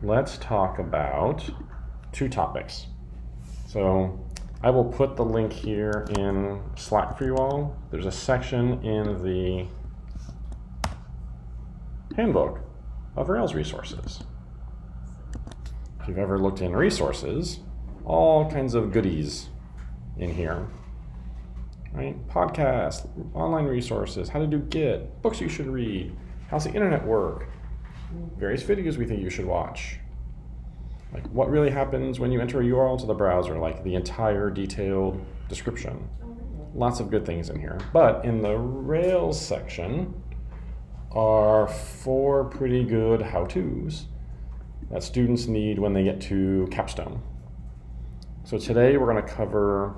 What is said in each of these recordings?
let's talk about two topics. So I will put the link here in Slack for you all. There's a section in the handbook of Rails resources. If you've ever looked in resources, all kinds of goodies in here, right? Podcasts, online resources, how to do Git, books you should read, how's the internet work, various videos we think you should watch, like what really happens when you enter a URL to the browser, like the entire detailed description. Lots of good things in here. But in the Rails section are 4 pretty good how-tos that students need when they get to Capstone. So today we're going to cover,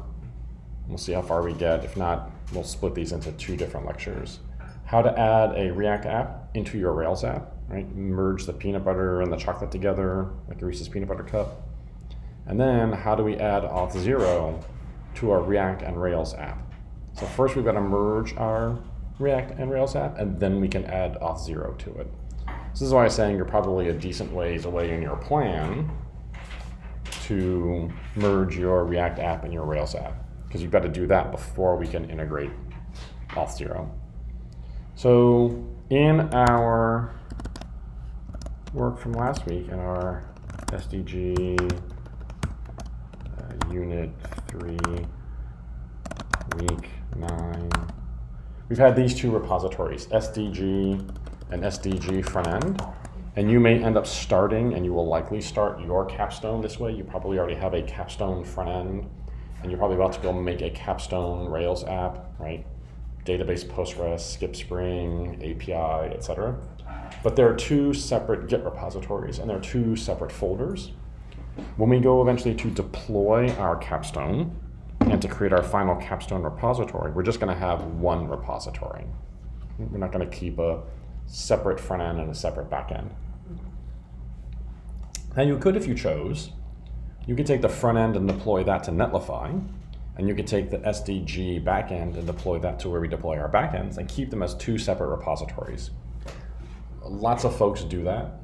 we'll see how far we get. If not, we'll split these into 2 different lectures. How to add a React app into your Rails app, right? Merge the peanut butter and the chocolate together, like a Reese's peanut butter cup. And then how do we add Auth0 to our React and Rails app? So first we've got to merge our React and Rails app, and then we can add Auth0 to it. This is why I'm saying you're probably a decent ways away in your plan to merge your React app and your Rails app, because you've got to do that before we can integrate Auth0. So in our work from last week, in our SDG Unit 3, Week 9, we've had these 2 repositories, SDG and SDG front end, and you may end up starting, and you will likely start your Capstone this way. You probably already have a Capstone front end, and you're probably about to go make a Capstone Rails app, right? Database Postgres, Skip Spring, API, etc. But there are 2 separate Git repositories, and there are 2 separate folders. When we go eventually to deploy our Capstone and to create our final Capstone repository, we're just going to have 1 repository. We're not going to keep a separate front end and a separate back end. And you could, if you chose, you could take the front end and deploy that to Netlify, and you could take the SDG back end and deploy that to where we deploy our back ends, and keep them as 2 separate repositories. Lots of folks do that.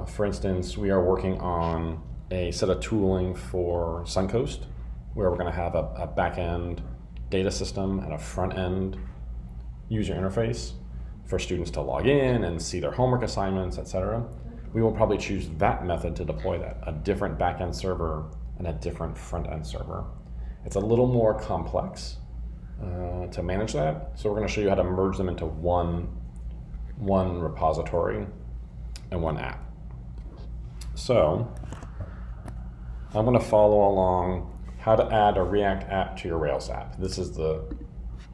For instance, we are working on a set of tooling for Suncoast, where we're going to have a back end data system and a front end user interface for students to log in and see their homework assignments, etc. We will probably choose that method to deploy that, a different backend server and a different front-end server. It's a little more complex to manage that, so we're going to show you how to merge them into one repository and 1 app. So I'm going to follow along how to add a React app to your Rails app. This is the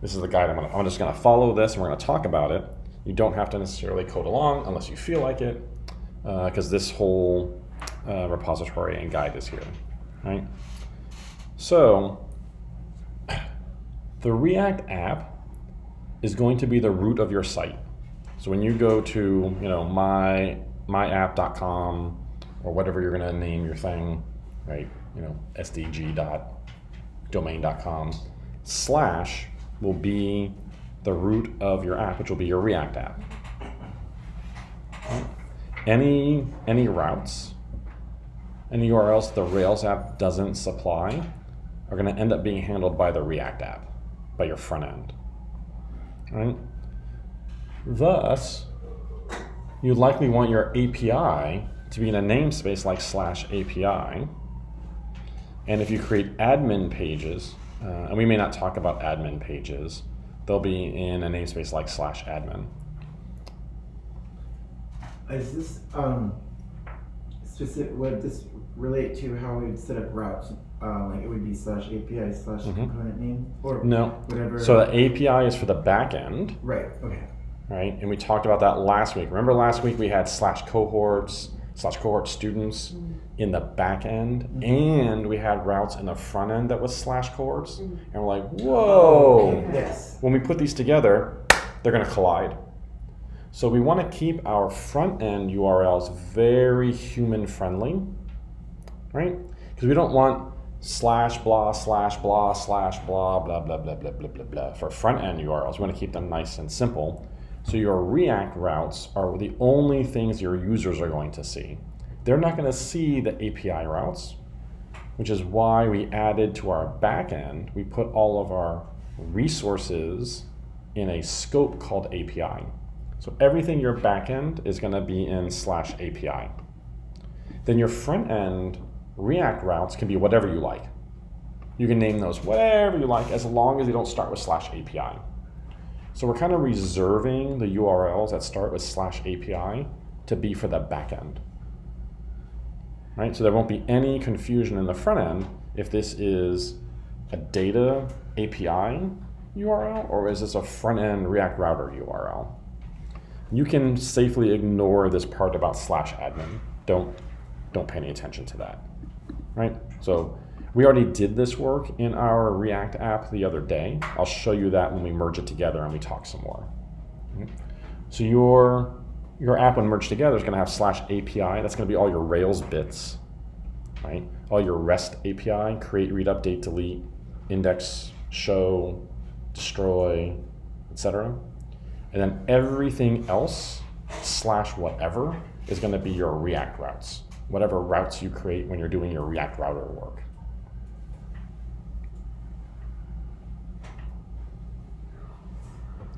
guide. I'm just going to follow this, and we're going to talk about it. You don't have to necessarily code along unless you feel like it, because this whole repository and guide is here, right? So the React app is going to be the root of your site. So when you go to myapp.com or whatever you're going to name your thing, right? sdg.domain.com / will be the root of your app, which will be your React app. Any routes, any URLs the Rails app doesn't supply are going to end up being handled by the React app, by your front end. Right? Thus, you'd likely want your API to be in a namespace like /API. And if you create admin pages, and we may not talk about admin pages, they'll be in a namespace like /admin. Is this specific? Would this relate to how we would set up routes? Like it would be /API / component name or no. Whatever. So the API is for the back end. Right. Okay. Right, and we talked about that last week. Remember last week we had /cohorts /cohort students in the back end, and we had routes in the front end that was /cohorts, and we're like, whoa! Okay. Yes. When we put these together, they're going to collide. So we want to keep our front end URLs very human friendly, right? Because we don't want /blah /blah /blah blah blah blah blah blah blah blah for front end URLs. We want to keep them nice and simple. So your React routes are the only things your users are going to see. they're not going to see the API routes, which is why we added to our backend, we put all of our resources in a scope called API. So everything your backend is going to be in /API. Then your front end React routes can be whatever you like. You can name those whatever you like as long as they don't start with /API. So we're kind of reserving the URLs that start with /API to be for the backend. Right? So there won't be any confusion in the front end if this is a data API URL or is this a front end React router URL. You can safely ignore this part about /admin. Don't pay any attention to that. Right? So we already did this work in our React app the other day. I'll show you that when we merge it together and we talk some more. Okay? So your app when merged together is going to have /API. That's going to be all your Rails bits, right? All your REST API, create, read, update, delete, index, show, destroy, etc. And then everything else /whatever is going to be your React routes, whatever routes you create when you're doing your React router work.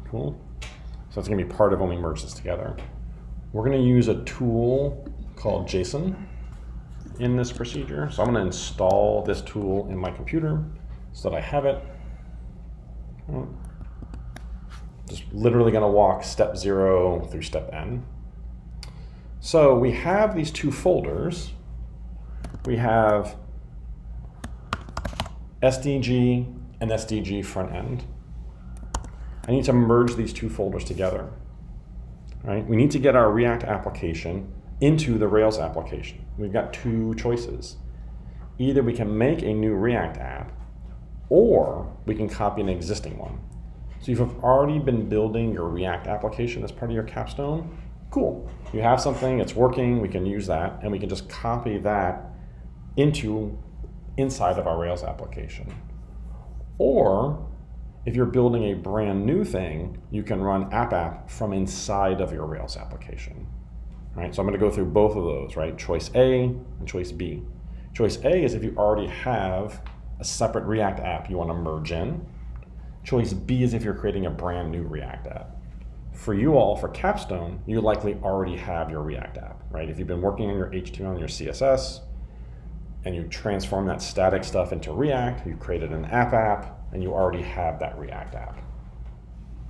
Cool. So that's going to be part of when we merge this together. We're going to use a tool called JSON in this procedure. So I'm going to install this tool in my computer so that I have it. Just literally going to walk step 0 through step n. So we have these two folders. We have SDG and SDG front end. I need to merge these two folders together. Right? We need to get our React application into the Rails application. We've got two choices. Either we can make a new React app, or we can copy an existing one. So if you've already been building your React application as part of your capstone, cool. You have something, it's working, we can use that, and we can just copy that inside of our Rails application. Or if you're building a brand new thing, you can run app from inside of your Rails application. Right? So I'm going to go through both of those, right? Choice A and choice B. Choice A is if you already have a separate React app you want to merge in. Choice B is if you're creating a brand new React app. For you all, for Capstone, you likely already have your React app, right? If you've been working on your HTML and your CSS, and you transform that static stuff into React, you created an app, and you already have that React app.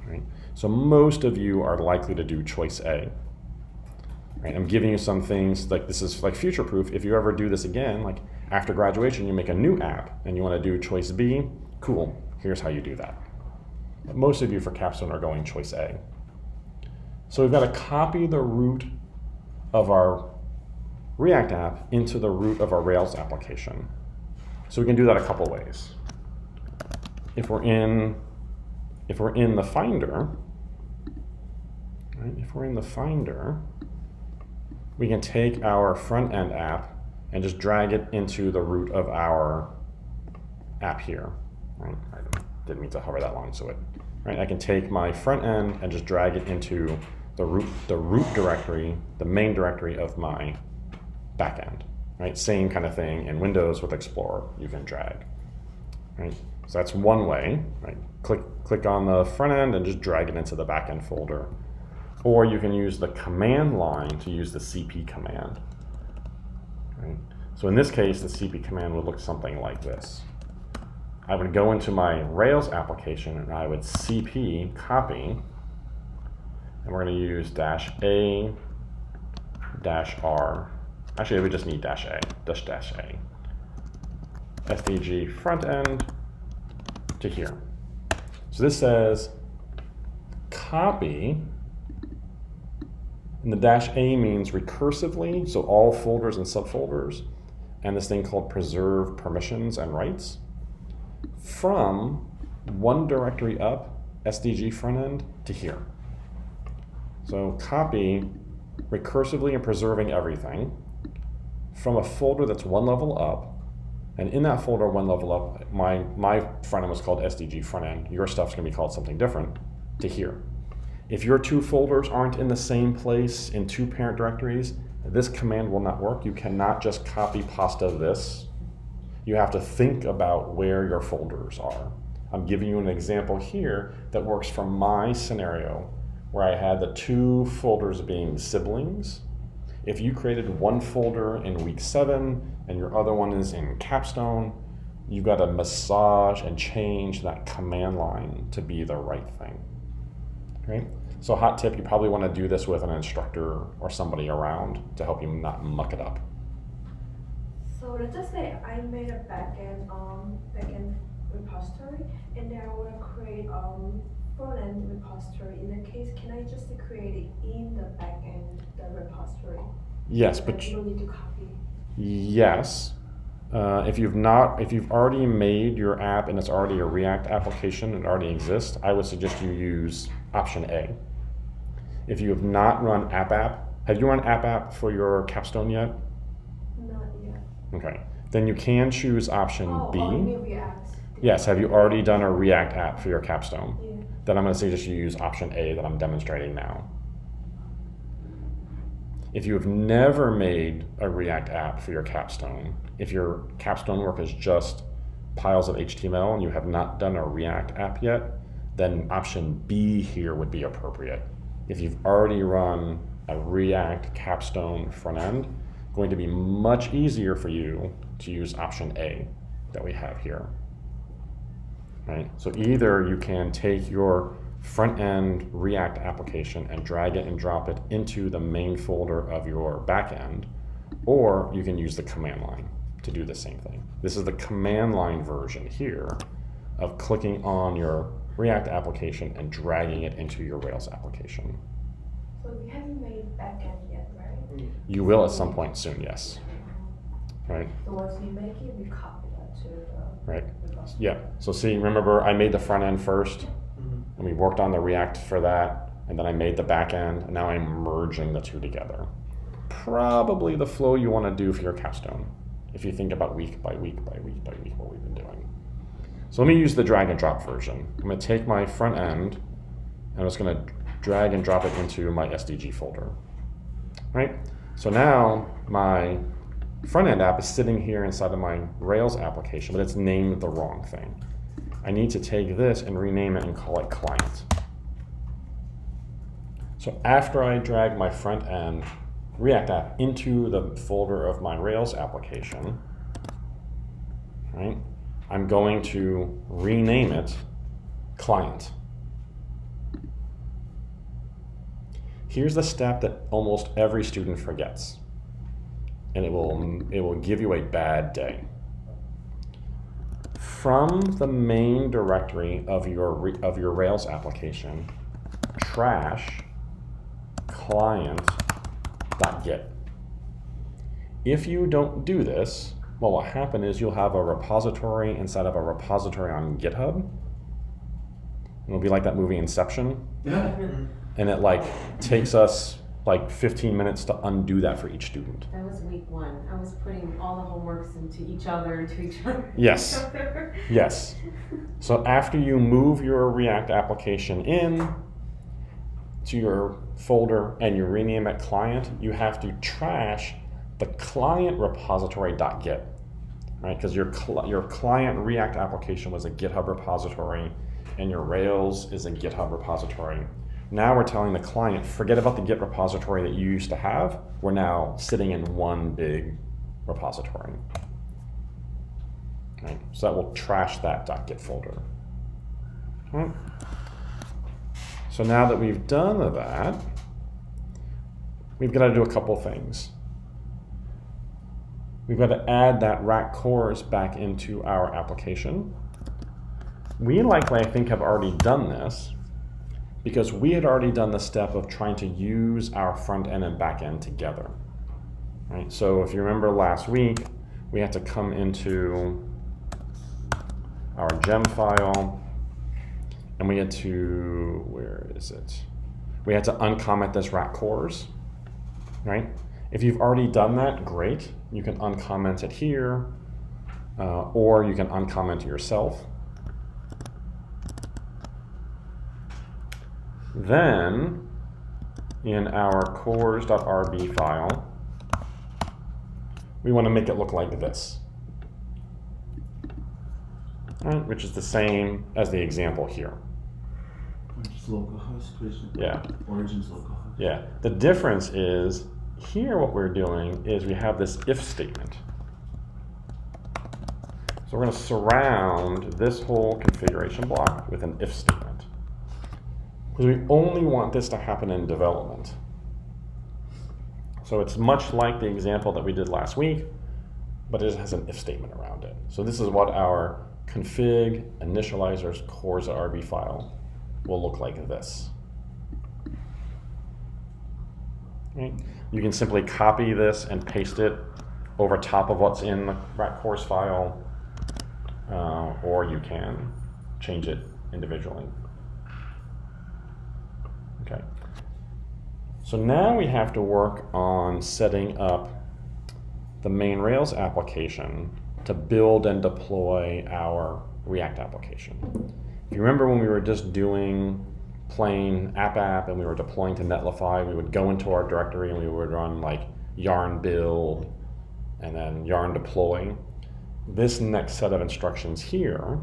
Right? So most of you are likely to do choice A. Right? I'm giving you some things, like this is like future-proof. If you ever do this again, like after graduation, you make a new app, and you want to do choice B, cool, here's how you do that. But most of you for Capstone are going choice A. So we've got to copy the root of our React app into the root of our Rails application. So we can do that a couple ways. If we're in the Finder, right? If we're in the Finder, we can take our front end app and just drag it into the root of our app here. Right? I didn't mean to hover that long, so right? I can take my front end and just drag it into the root directory, the main directory of my backend. Right? Same kind of thing in Windows with Explorer, you can drag. Right? So that's one way, right? Click on the front end and just drag it into the backend folder. Or you can use the command line to use the CP command. Right? So in this case, the CP command would look something like this. I would go into my Rails application and I would CP copy, and we're going to use -A -R. Actually, we just need -A, -A. SDG front end to here. So this says copy, and the -A means recursively, so all folders and subfolders, and this thing called preserve permissions and rights, from one directory up, SDG front end, to here. So copy recursively and preserving everything from a folder that's one level up, and in that folder one level up, my front end was called SDG front end, your stuff's gonna be called something different, to here. If your two folders aren't in the same place in two parent directories, this command will not work. You cannot just copy pasta this. You have to think about where your folders are. I'm giving you an example here that works for my scenario where I had the 2 folders being siblings. If you created one folder in week 7 and your other one is in Capstone, you've got to massage and change that command line to be the right thing. Okay? So hot tip, you probably want to do this with an instructor or somebody around to help you not muck it up. So let's just say I made a backend repository, and then I want to create front-end repository. In that case, can I just create it in the backend, the repository? Yes, So but that you don't need to copy. yes. If you've already made your app and it's already a React application and it already exists, I would suggest you use option A. If you have not run app, have you run app for your Capstone yet? Not yet. Okay, then you can choose option B. Oh, you mean React? Yes, have you already done a React app for your Capstone? Yeah. Then I'm going to suggest you use option A that I'm demonstrating now. If you have never made a React app for your Capstone, if your Capstone work is just piles of HTML and you have not done a React app yet, then option B here would be appropriate. If you've already run a React Capstone front end, going to be much easier for you to use option A that we have here. Right? So either you can take your front-end React application and drag it and drop it into the main folder of your backend, or you can use the command line to do the same thing. This is the command line version here of clicking on your React application and dragging it into your Rails application. So we haven't made backend yet, right? You will at some point soon, yes. Right? So once we make it, we copy that to the Right. repository. Yeah. So see, remember I made the front end first, and we worked on the React for that, and then I made the back end, and now I'm merging the two together. Probably the flow you want to do for your Capstone, if you think about week by week by week by week what we've been doing. So let me use the drag and drop version. I'm going to take my front end, and I'm just going to drag and drop it into my SDG folder. Right? So now my front end app is sitting here inside of my Rails application, but it's named the wrong thing. I need to take this and rename it and call it client. So after I drag my front end React app into the folder of my Rails application, right, I'm going to rename it client. Here's the step that almost every student forgets, and it will give you a bad day. From the main directory of your Rails application, trash client.git. If you don't do this, well, what will happen is you'll have a repository inside of a repository on GitHub. It'll be like that movie Inception. And it takes us 15 minutes to undo that for each student. That was week 1. I was putting all the homeworks into each other. Yes. Yes. So after you move your React application in to your folder and you rename it client, you have to trash the client repository.git, right? Because your client React application was a GitHub repository and your Rails is a GitHub repository. Now we're telling the client, forget about the Git repository that you used to have. We're now sitting in one big repository. Right? So that will trash that .git folder. Right. So now that we've done that, we've got to do a couple things. We've got to add that rack cores back into our application. We likely, I think, have already done this, because we had already done the step of trying to use our front end and back end together. Right? So if you remember last week, we had to come into our gem file, and we had to, where is it? We had to uncomment this rack cores, right? If you've already done that, great. You can uncomment it here, or you can uncomment it yourself. Then, in our cores.rb file, we want to make it look like this. Right, which is the same as the example here. Which is localhost, which is Yeah. origins localhost. Yeah. The difference is here what we're doing is we have this if statement. So we're going to surround this whole configuration block with an if statement. Because we only want this to happen in development. So it's much like the example that we did last week, but it has an if statement around it. So this is what our config initializers cores.rb file will look like this. Right? You can simply copy this and paste it over top of what's in the ratcores file, or you can change it individually. Okay. So now we have to work on setting up the main Rails application to build and deploy our React application. If you remember when we were just doing plain app and we were deploying to Netlify, we would go into our directory and we would run like yarn build and then yarn deploy. This next set of instructions here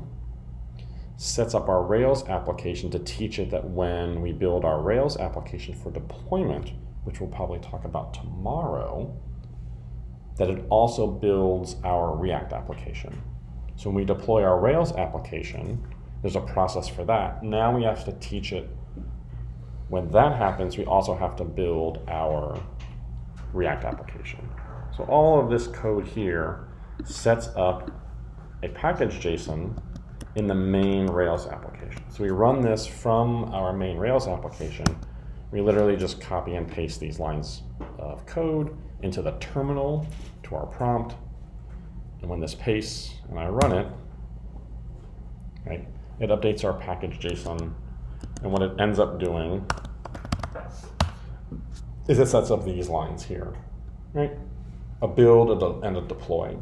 sets up our Rails application to teach it that when we build our Rails application for deployment, which we'll probably talk about tomorrow, that it also builds our React application. So when we deploy our Rails application, there's a process for that. Now we have to teach it. When that happens, we also have to build our React application. So all of this code here sets up a package JSON in the main Rails application. So we run this from our main Rails application. We literally just copy and paste these lines of code into the terminal to our prompt. And when this pastes and I run it, right, it updates our package JSON. And what it ends up doing is it sets up these lines here, right? A build and a deploy.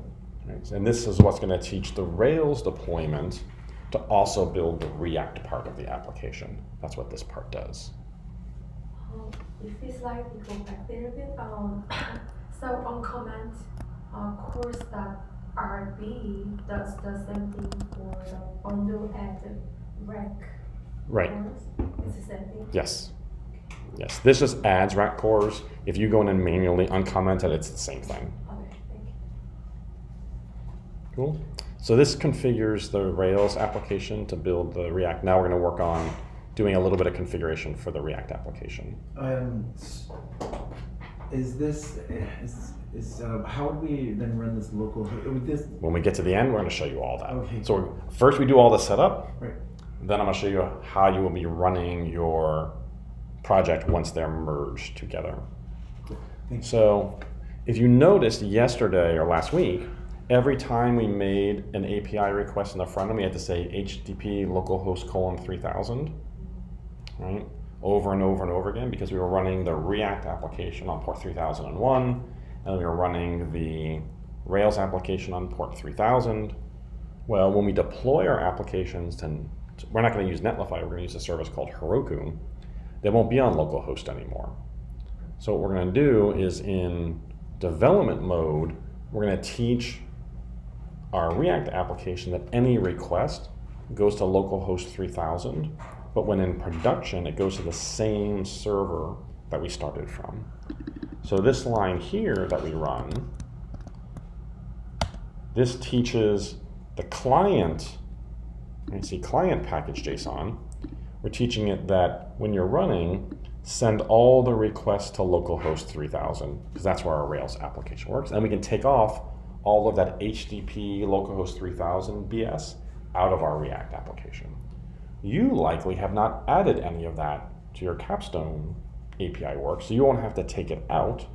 Right? And this is what's going to teach the Rails deployment to also build the React part of the application. That's what this part does. If it's like we go back there a bit, so on comment, course.rb does the same thing for the bundle add rec. Right. Course. It's the same thing. Yes. Yes. This just adds rack cores. If you go in and manually uncomment it, it's the same thing. Okay, thank you. Cool. So this configures the Rails application to build the React. Now we're going to work on doing a little bit of configuration for the React application. How would we then run this local? Would this? When we get to the end, we're going to show you all that. Okay. So first we do all the setup. Right. Then I'm going to show you how you will be running your project once they're merged together. Cool. Thank you. So if you noticed yesterday or last week, every time we made an API request in the front end, we had to say HTTP localhost 3000, right? Over and over and over again, because we were running the React application on port 3001, and we were running the Rails application on port 3000. Well, when we deploy our applications, we're not going to use Netlify, we're going to use a service called Heroku. They won't be on localhost anymore. So what we're going to do is in development mode, we're going to teach our React application that any request goes to localhost 3000, but when in production, it goes to the same server that we started from. So this line here that we run, this teaches the client, you see client package JSON, we're teaching it that when you're running, send all the requests to localhost 3000, because that's where our Rails application works. And we can take off all of that HTTP localhost 3000 BS out of our React application. You likely have not added any of that to your Capstone API work, so you won't have to take it out.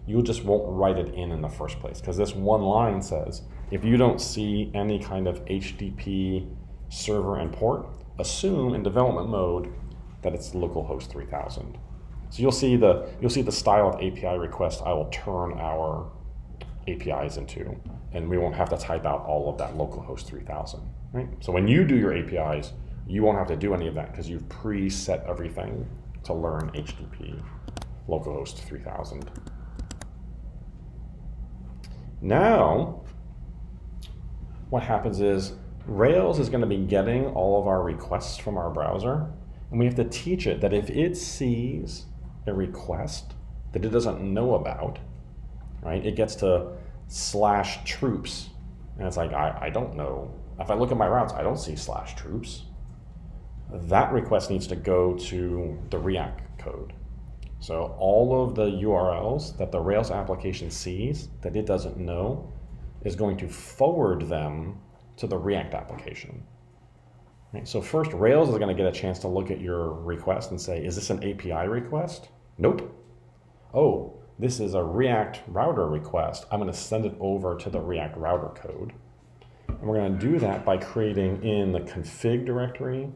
You just won't write it in the first place, because this one line says, if you don't see any kind of HTTP server and port, assume in development mode that it's localhost 3000. So you'll see the style of API request I will turn our APIs into, and we won't have to type out all of that localhost 3000. Right? So when you do your APIs, you won't have to do any of that because you've preset everything to learn HTTP localhost 3000. Now, what happens is Rails is going to be getting all of our requests from our browser, and we have to teach it that if it sees a request that it doesn't know about, right, it gets to /troops, and it's like, I don't know. If I look at my routes, I don't see /troops. That request needs to go to the React code. So all of the URLs that the Rails application sees that it doesn't know is going to forward them to the React application. Right? So first, Rails is going to get a chance to look at your request and say, is this an API request? Nope. Oh, this is a React router request. I'm going to send it over to the React router code. And we're going to do that by creating in the config directory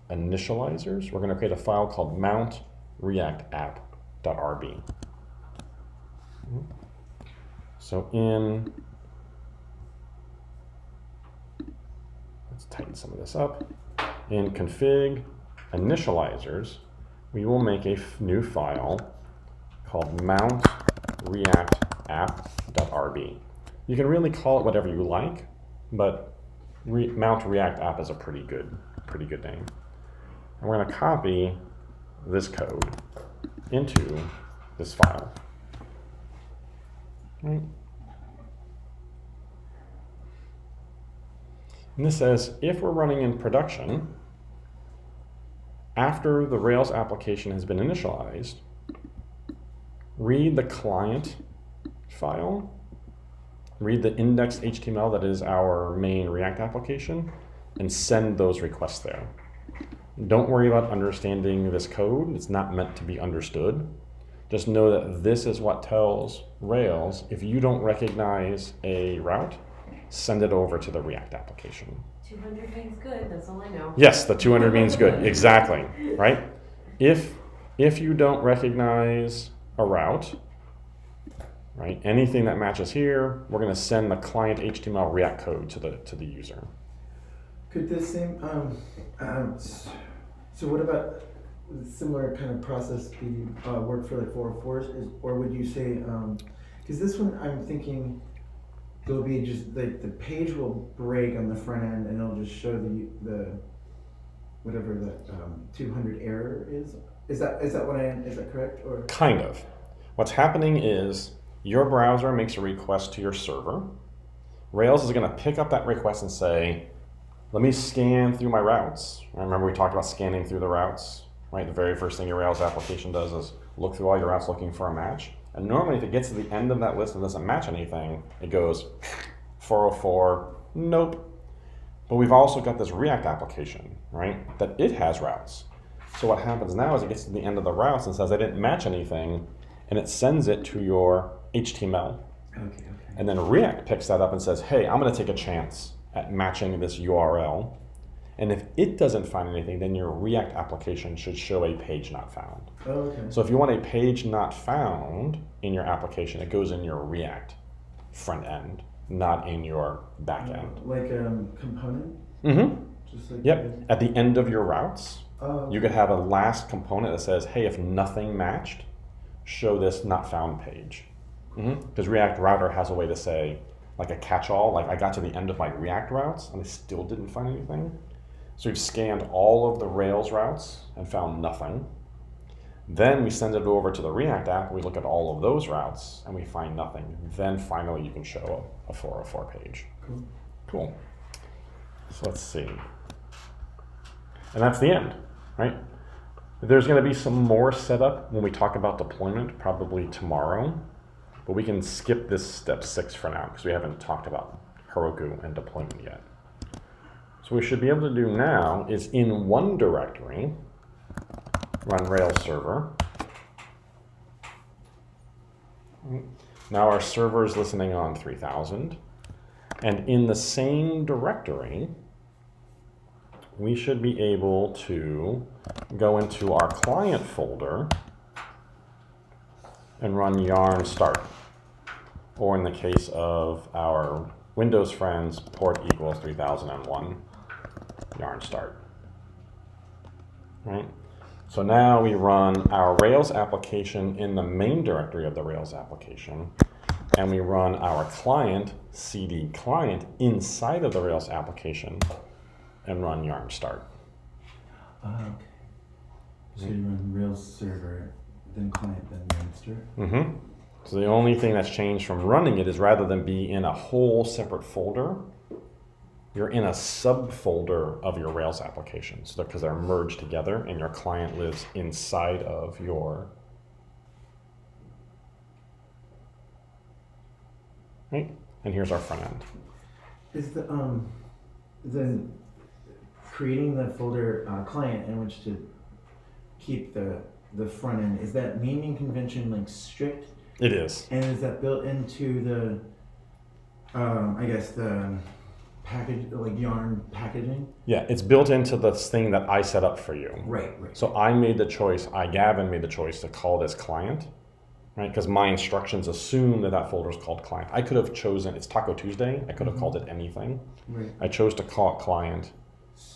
initializers. We're going to create a file called mount react app.rb. So let's tighten some of this up. In config initializers, we will make a new file called mount react app.rb. You can really call it whatever you like, but mount react app is a pretty good name. And we're going to copy this code into this file. Right. And this says, if we're running in production, after the Rails application has been initialized, read the client file, read the index.html that is our main React application, and send those requests there. Don't worry about understanding this code. It's not meant to be understood. Just know that this is what tells Rails, if you don't recognize a route, send it over to the React application. 200 means good, that's all I know. Yes, the 200 means good, exactly, right? If you don't recognize a route, right, anything that matches here, we're going to send the client HTML React code to the user. Could this same, so what about similar kind of process be work for like 404s, or would you say, because this one I'm thinking there'll be just like the page will break on the front end and it'll just show the whatever the 200 error is. Is that correct, or? Kind of. What's happening is your browser makes a request to your server. Rails is going to pick up that request and say, let me scan through my routes. Remember we talked about scanning through the routes, right? The very first thing your Rails application does is look through all your routes looking for a match. And normally if it gets to the end of that list and doesn't match anything, it goes 404, nope. But we've also got this React application, right? That it has routes. So what happens now is it gets to the end of the routes and says I didn't match anything, and it sends it to your HTML. Okay. And then React picks that up and says, hey, I'm going to take a chance at matching this URL. And if it doesn't find anything, then your React application should show a page not found. Oh, okay. So if you want a page not found in your application, it goes in your React front end, not in your back end. Like a component? Mm-hmm. Just like Yep. At the end of your routes, okay. you could have a last component that says, hey, if nothing matched, show this not found page. Because React Router has a way to say, like a catch-all, like I got to the end of my React routes and I still didn't find anything. So we've scanned all of the Rails routes and found nothing. Then we send it over to the React app, we look at all of those routes and we find nothing. Then finally you can show a 404 page. Cool. So let's see. And that's the end, right? There's going to be some more setup when we talk about deployment, probably tomorrow. But we can skip this step 6 for now because we haven't talked about Heroku and deployment yet. So what we should be able to do now is in one directory, run Rails server. Now our server is listening on 3000. And in the same directory, we should be able to go into our client folder and run yarn start. Or in the case of our Windows friends, port equals 3001, yarn start. Right? So now we run our Rails application in the main directory of the Rails application. and we run our client, CD client, inside of the Rails application and run yarn start. Okay. So you run Rails server, then client, then master. Mm-hmm. So the only thing that's changed from running it is rather than be in a whole separate folder, you're in a subfolder of your Rails applications because they're merged together and your client lives inside of your, right? And here's our front end. Is the creating the folder client in which to keep the front end, is that naming convention like strict? It is. And is that built into the I guess the package, like yarn packaging? Yeah, it's built into the thing that I set up for you. Right. So I made the choice, Gavin made the choice to call this client, right? Because my instructions assume that that folder is called client. I could have chosen, it's Taco Tuesday, I could have called it anything. Right. I chose to call it client.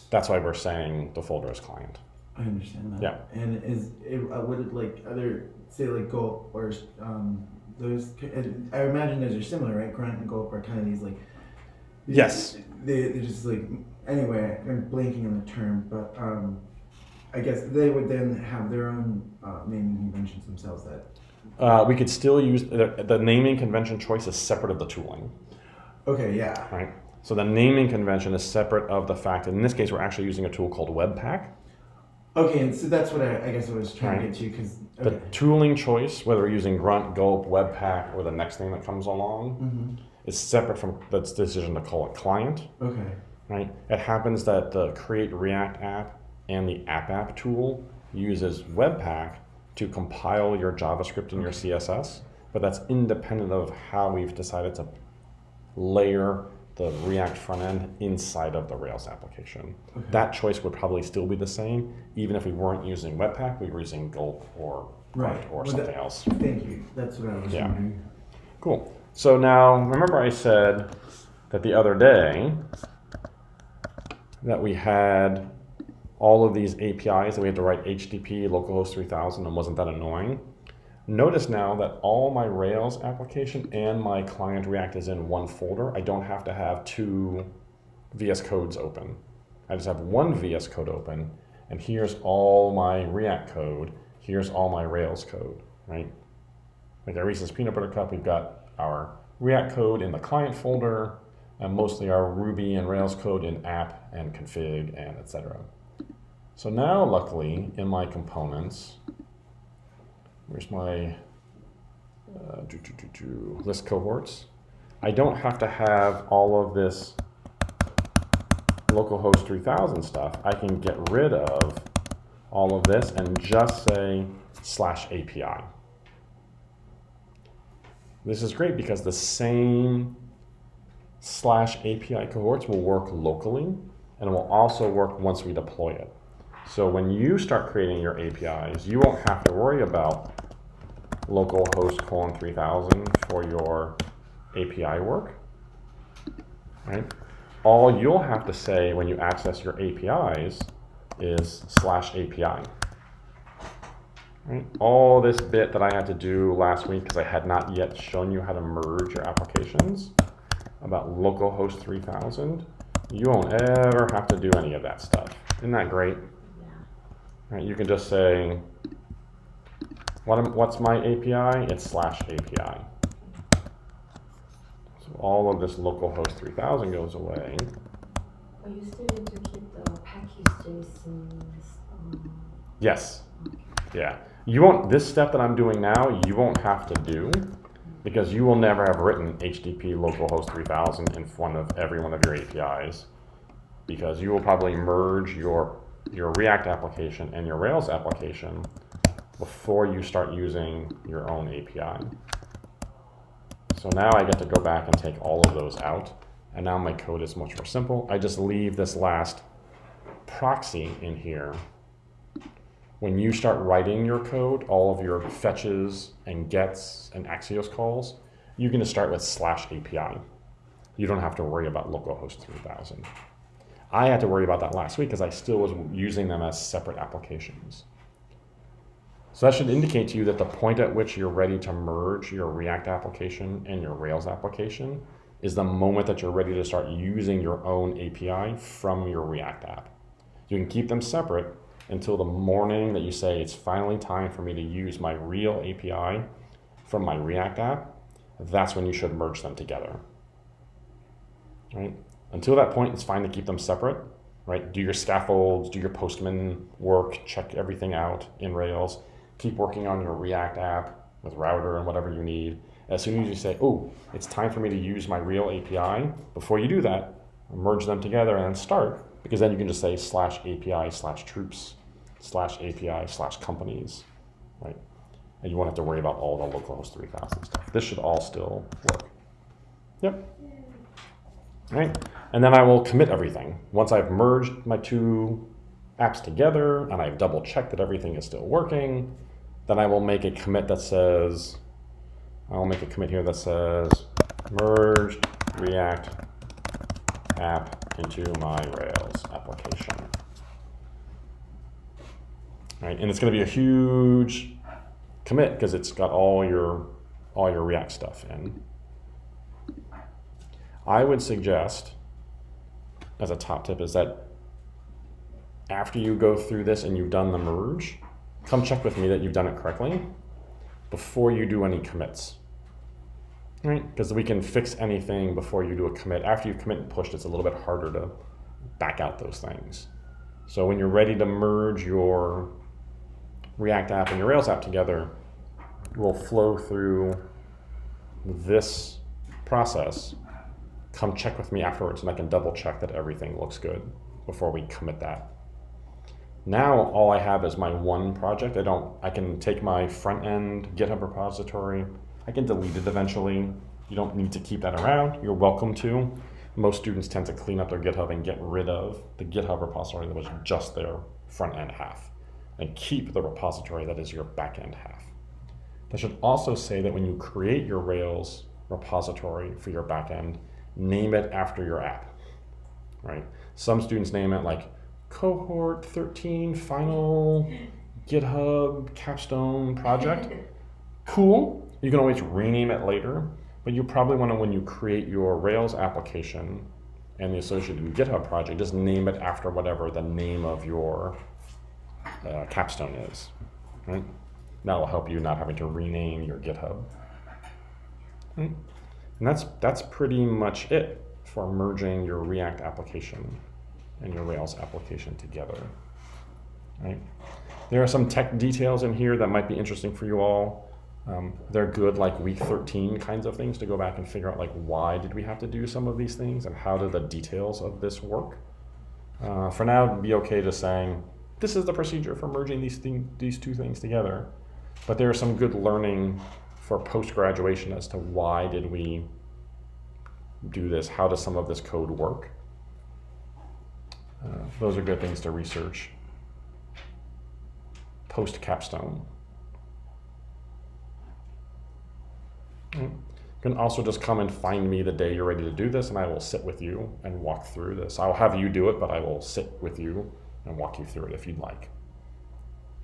That's why we're saying the folder is client. I understand that. Yeah. And would it like other, say like Gulp or those, I imagine those are similar, right? Grunt and Gulp are kind of these like, Yes. They're just like, anyway, I'm blanking on the term, but I guess they would then have their own naming conventions themselves that. We could still use, the naming convention choice is separate of the tooling, Okay, yeah. right? So the naming convention is separate of the fact that in this case, we're actually using a tool called Webpack. Okay, and so that's what I guess I was trying Right. to get to, because, The okay. tooling choice, whether we're using Grunt, Gulp, Webpack, or the next thing that comes along, Mm-hmm. is separate from the decision to call it client, Okay. right? It happens that the Create React app and the app tool uses Webpack to compile your JavaScript and your CSS, but that's independent of how we've decided to layer the React front end inside of the Rails application. Okay. That choice would probably still be the same, even if we weren't using Webpack, we were using Gulp or Grunt Right. or Well, something else. Thank you. That's what I was Yeah. wondering. Cool. So now, remember I said that the other day that we had all of these APIs that we had to write HTTP localhost 3000 and wasn't that annoying? Notice now that all my Rails application and my client React is in one folder. I don't have to have two VS Codes open. I just have one VS Code open, and here's all my React code. Here's all my Rails code, right? Like at Reese's Peanut Butter Cup, we've got our React code in the client folder, and mostly our Ruby and Rails code in app and config and etc. So now, luckily, in my components, where's my list cohorts? I don't have to have all of this localhost 3000 stuff. I can get rid of all of this and just say /API. This is great because the same /API cohorts will work locally and it will also work once we deploy it. So when you start creating your APIs, you won't have to worry about localhost :3000 for your API work, right? All you'll have to say when you access your APIs is /API. Right? All this bit that I had to do last week because I had not yet shown you how to merge your applications about localhost 3000, you won't ever have to do any of that stuff. Isn't that great? Yeah. Right? You can just say, what's my API? It's /API. So all of this localhost 3000 goes away. But you still need to keep the package.json. Yes. Yeah. You won't, this step that I'm doing now, you won't have to do because you will never have written HTTP localhost 3000 in front of every one of your APIs because you will probably merge your React application and your Rails application before you start using your own API. So now I get to go back and take all of those out, and now my code is much more simple. I just leave this last proxy in here. When you start writing your code, all of your fetches and gets and Axios calls, you can just start with /API. You don't have to worry about localhost 3000. I had to worry about that last week because I still was using them as separate applications. So that should indicate to you that the point at which you're ready to merge your React application and your Rails application is the moment that you're ready to start using your own API from your React app. You can keep them separate until the morning that you say it's finally time for me to use my real API from my React app. That's when you should merge them together. Right? Until that point, it's fine to keep them separate. Right? Do your scaffolds, do your Postman work, check everything out in Rails. Keep working on your React app with router and whatever you need. As soon as you say, oh, it's time for me to use my real API, before you do that, merge them together and then start, because then you can just say /API/troops/API/companies, right? And you won't have to worry about all the localhost 3000 stuff. This should all still work. Yep. All right. And then I will commit everything. Once I've merged my two apps together and I've double checked that everything is still working, then I will make a commit that says, I'll make a commit here that says merged React app into my Rails application. Right, and it's going to be a huge commit because it's got all your React stuff in. I would suggest, as a top tip, is that after you go through this and you've done the merge, come check with me that you've done it correctly before you do any commits. Right? Because we can fix anything before you do a commit. After you've commit and pushed, it's a little bit harder to back out those things. So when you're ready to merge your React app and your Rails app together, we'll flow through this process. Come check with me afterwards and I can double check that everything looks good before we commit that. Now all I have is my one project. I can take my front end GitHub repository. I can delete it eventually. You don't need to keep that around. You're welcome to. Most students tend to clean up their GitHub and get rid of the GitHub repository that was just their front end half and keep the repository that is your back end half. That should also say that when you create your Rails repository for your back end, name it after your app, right? Some students name it like cohort 13 final GitHub capstone project. Cool. You can always rename it later, but you probably want to, when you create your Rails application and the associated GitHub project, just name it after whatever the name of your capstone is, right? That will help you not having to rename your GitHub. Right? And that's pretty much it for merging your React application and your Rails application together, right? There are some tech details in here that might be interesting for you all. They're good, like week 13 kinds of things to go back and figure out, like, why did we have to do some of these things and how do the details of this work? For now, it'd be okay to saying, this is the procedure for merging these two things together. But there is some good learning for post-graduation as to why did we do this? How does some of this code work? Those are good things to research post-capstone. You can also just come and find me the day you're ready to do this, and I will sit with you and walk through this. I'll have you do it, but I will sit with you and walk you through it if you'd like.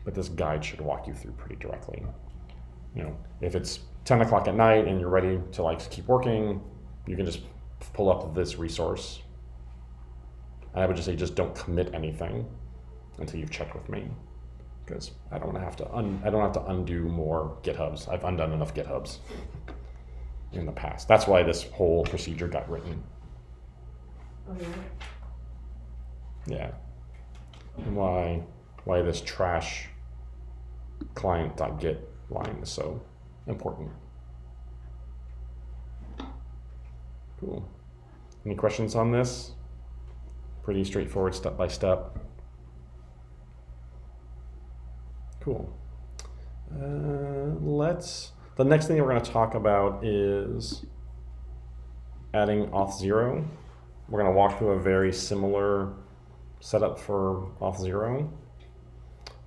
But this guide should walk you through pretty directly. You know, if it's 10 o'clock at night and you're ready to like keep working, you can just pull up this resource. And I would just say, just don't commit anything until you've checked with me, because I don't have to undo more GitHubs. I've undone enough GitHubs in the past. That's why this whole procedure got written. Oh, yeah. Yeah. And why this trash client.git line is so important. Cool. Any questions on this? Pretty straightforward step by step. Cool. The next thing we're going to talk about is adding Auth0. We're going to walk through a very similar setup for Auth0,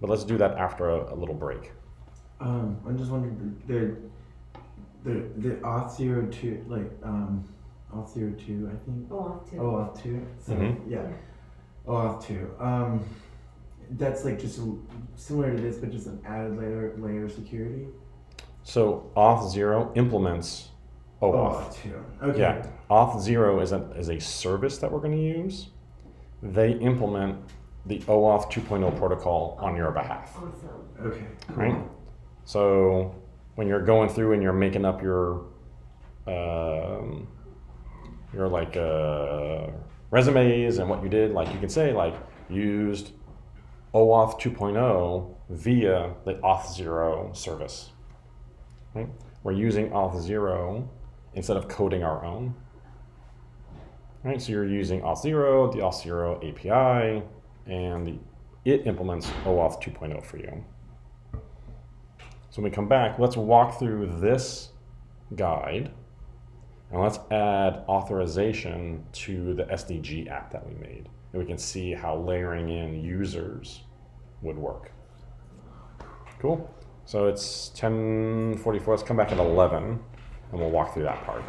but let's do that after a little break. I'm just wondering, the Auth02, like Auth02, I think. Auth2. Auth2. So, Mhm. yeah. Auth2. that's like just similar to this, but just an added layer of security. So Auth0 implements OAuth. Too. Okay. Yeah, Auth0 is a service that we're going to use. They implement the OAuth 2.0 protocol on your behalf, Awesome. Okay. right? So when you're going through and you're making up your like resumes and what you did, like you can say like used OAuth 2.0 via the Auth0 service. Right? We're using Auth0 instead of coding our own. Right? So you're using Auth0, the Auth0 API, and it implements OAuth 2.0 for you. So when we come back, let's walk through this guide, and let's add authorization to the SDG app that we made. And we can see how layering in users would work. Cool. So it's 10:44. Let's come back at 11, and we'll walk through that part.